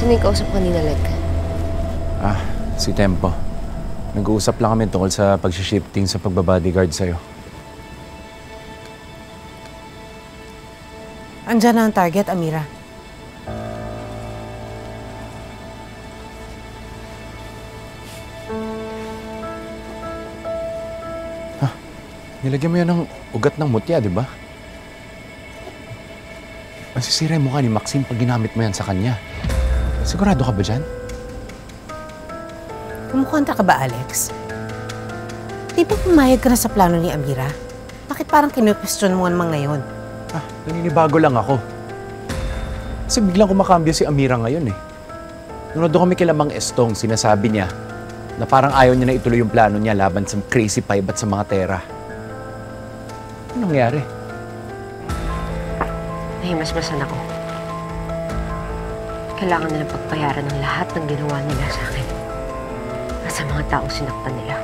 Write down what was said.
Sino yung kausap kanina, Leg? Si Tempo. Nag-uusap lang kami tungkol sa pag-shifting sa pagbabodyguard sa'yo. Andiyan na ang target, Amira. Nilagyan mo yan ng ugat ng mutya, di ba? Masisira yung mukha ni Maxine pag ginamit mo yan sa kanya. Sigurado ka ba dyan? Kumukontra ka ba, Alex? Di ba pumayag ka na sa plano ni Amira? Bakit parang kinu-question mo naman ngayon? Naninibago lang ako. Kasi biglang kumakambyo si Amira ngayon eh. Nung doon kami kila Mang Estong, sinasabi niya na parang ayaw niya na ituloy yung plano niya laban sa Crazy Five at sa mga Tera. Ano nangyari? Nahimasmasan ako. Kailangan nilang pagbayaran ng lahat ng ginawa nila sa akin. At sa mga taong sinaktan nila.